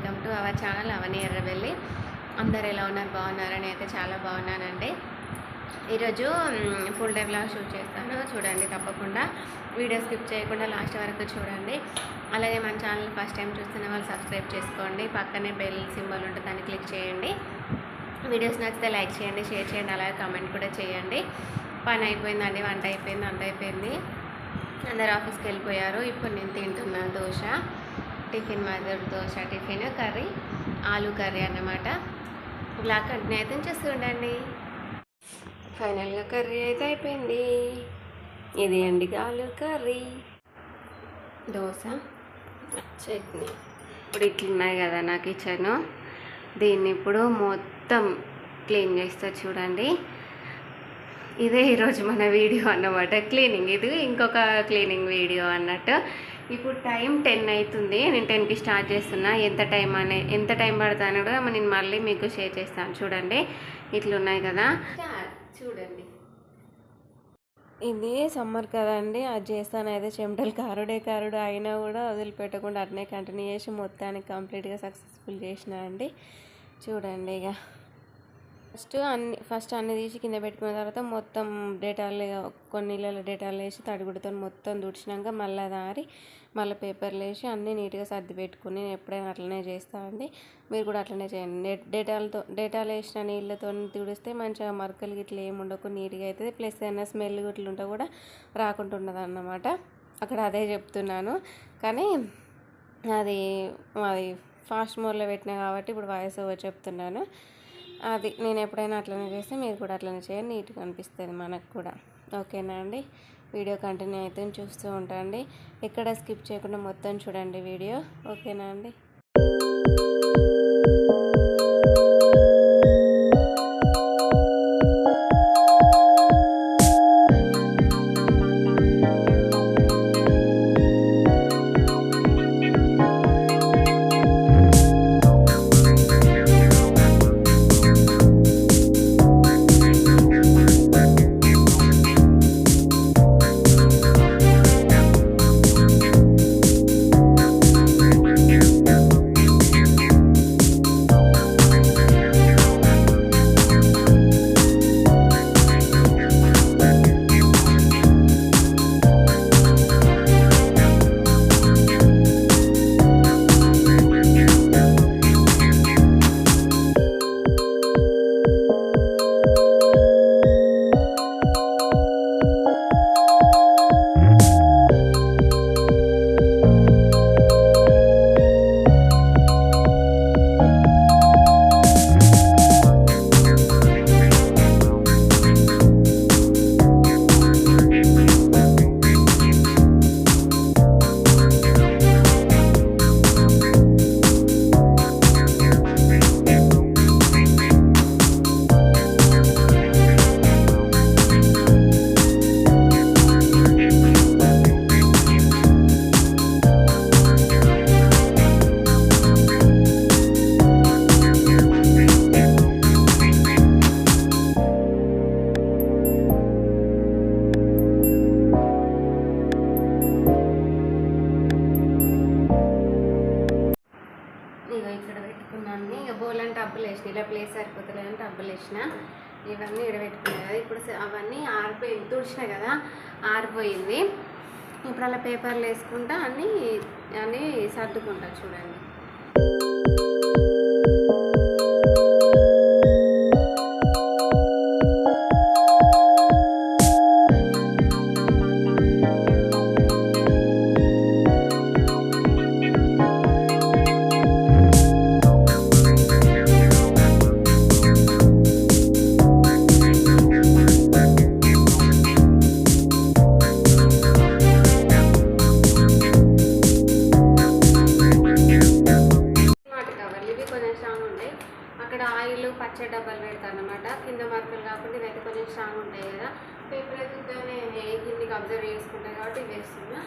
Welcome to our channel అవని ఎర్రబెల్లి. అందరు ఎలా ఉన్నారు? బాగున్నారని అయితే చాలా బాగున్నానండి. ఈరోజు ఫుల్ డే వ్లాగ్ షూట్ చేస్తాను, చూడండి. తప్పకుండా వీడియో స్కిప్ చేయకుండా లాస్ట్ వరకు చూడండి. అలాగే మన ఛానల్ ఫస్ట్ టైం చూస్తున్న వాళ్ళు సబ్స్క్రైబ్ చేసుకోండి. పక్కనే బెల్ సింబల్ ఉంటుంది, దాన్ని క్లిక్ చేయండి. వీడియోస్ నచ్చితే లైక్ చేయండి, షేర్ చేయండి, అలాగే కామెంట్ కూడా చేయండి. పని అయిపోయిందండి, వంట అయిపోయింది, అంత అయిపోయింది. అందరు ఆఫీస్కి వెళ్ళిపోయారు. ఇప్పుడు నేను తింటున్నాను dosa tiffin. Mother dosa tiffin, curry ఆలు కర్రీ అన్నమాట. బ్లాక్ కంటిన్యూ అయితే చేస్తూ ఉండండి. ఫైనల్గా కర్రీ అయితే అయిపోయింది. ఇది అండి ఆలు కర్రీ, దోశ, చట్నీ. ఇప్పుడు ఇట్లున్నాయి కదా నా కిచెన్. దీన్ని ఇప్పుడు మొత్తం క్లీన్ చేస్తా చూడండి. ఇదే ఈరోజు మన వీడియో అన్నమాట, క్లీనింగ్. ఇది ఇంకొక క్లీనింగ్ వీడియో అన్నట్టు. ఇప్పుడు టైం 10 అవుతుంది. నేను 10కి స్టార్ట్ చేస్తున్నా. ఎంత టైం పడుతుందో కూడా నేను మళ్ళీ మీకు షేర్ చేస్తాను. చూడండి, ఇట్లున్నాయి కదా, చూడండి. ఇది సమ్మర్ కదండి, అది చేస్తాను. అయితే చెమటలు కారుడు అయినా కూడా వదిలిపెట్టకుండా అట్నే కంటిన్యూ చేసి మొత్తానికి కంప్లీట్గా సక్సెస్ఫుల్ చేసిన అండి. చూడండి, ఇక ఫస్ట్ అన్ని తీసి కింద పెట్టుకున్న తర్వాత మొత్తం డేటాల్, కొన్ని నీళ్ళలో డేటాలు వేసి తడిగుడితో మొత్తం తుడిచినాక మళ్ళీ దారి మళ్ళీ పేపర్లు వేసి అన్నీ నీట్గా సర్ది పెట్టుకుని నేను ఎప్పుడైనా అట్లనే చేస్తానండి. మీరు కూడా అట్లనే చేయండి. డేటాలు వేసిన నీళ్ళతో తుడిస్తే మంచిగా మరకలు గిట్ల ఏమి ఉండకు, నీట్గా అవుతుంది. ప్లస్ ఏమైనా స్మెల్ గిట్ల ఉంటే కూడా రాకుండా ఉండదు అన్నమాట. అక్కడ అదే చెప్తున్నాను. కానీ అది ఫాస్ట్ మోడ్లో పెట్టినా కాబట్టి ఇప్పుడు వాయిస్ ఓవర్ చెప్తున్నాను. అది నేను ఎప్పుడైనా అట్లనే చేస్తే మీరు కూడా అట్లనే చేయండి, నీట్గా అనిపిస్తుంది మనకు కూడా. ఓకేనా అండి? వీడియో కంటిన్యూ అయితే చూస్తూ ఉంటాండి. ఎక్కడ స్కిప్ చేయకుండా మొత్తం చూడండి వీడియో. ఓకేనా అండి? ఇక్కడ పెట్టుకున్నాను. ఇక బోలని టబ్బులు వేసిన, ఇలా ప్లేస్ సరిపోతలేదని టబ్బులు వేసిన. ఇవన్నీ ఇక్కడ పెట్టుకున్నాయి కదా. ఇప్పుడు అవన్నీ ఆరిపోయింది, తుడిచిన కదా, ఆరిపోయింది. ఇప్పుడు అలా పేపర్లు వేసుకుంటా అన్నీ సర్దుకుంటా. చూడండి, పచ్చడి డబ్బాలు పెడతాను అనమాట. కింద మార్కులు కాకుండా ఇవైతే కొంచెం స్ట్రాంగ్ ఉంటాయి కదా. పేపర్ అయితే కిందికి అబ్జర్వ్ చేసుకుంటాయి కాబట్టి ఇవి వేస్తున్నా.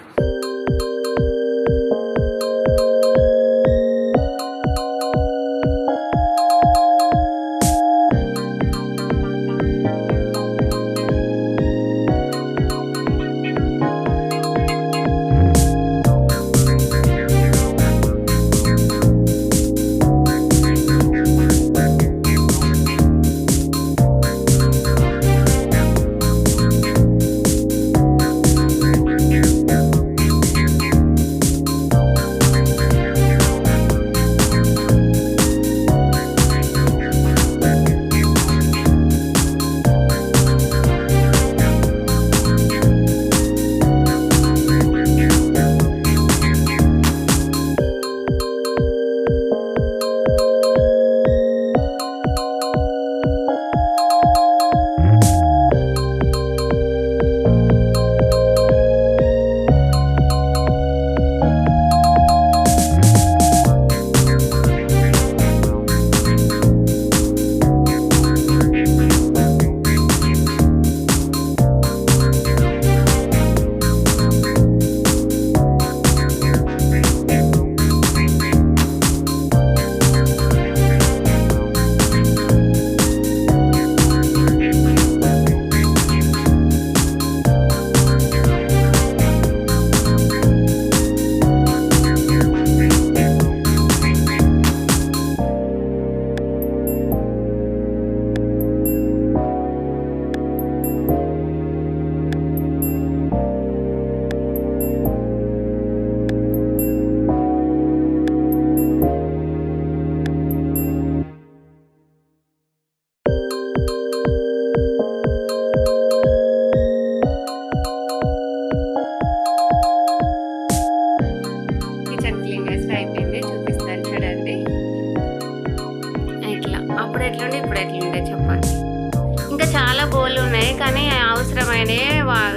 ఉన్నాయి, కానీ అవసరమైనవి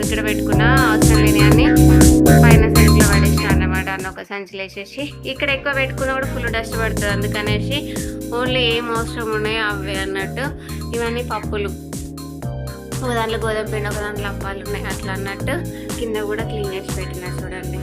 ఇక్కడ పెట్టుకున్న, అవసరం లేని అన్ని పైన సంచిలో పడేసిన అన్నమాట. అన్న ఒక సంచిలో వేసేసి ఇక్కడ ఎక్కువ పెట్టుకున్నా కూడా ఫుల్ డస్ట్ పడుతుంది, అందుకనేసి ఓన్లీ ఏం అవసరం ఉన్నాయో అవి అన్నట్టు. ఇవన్నీ పప్పులు, ఒక దాంట్లో గోధుమ పిండి, ఒక దాంట్లో అప్పాలు ఉన్నాయి అట్లా అన్నట్టు. కింద కూడా క్లీన్ చేసి పెట్టినా చూడండి.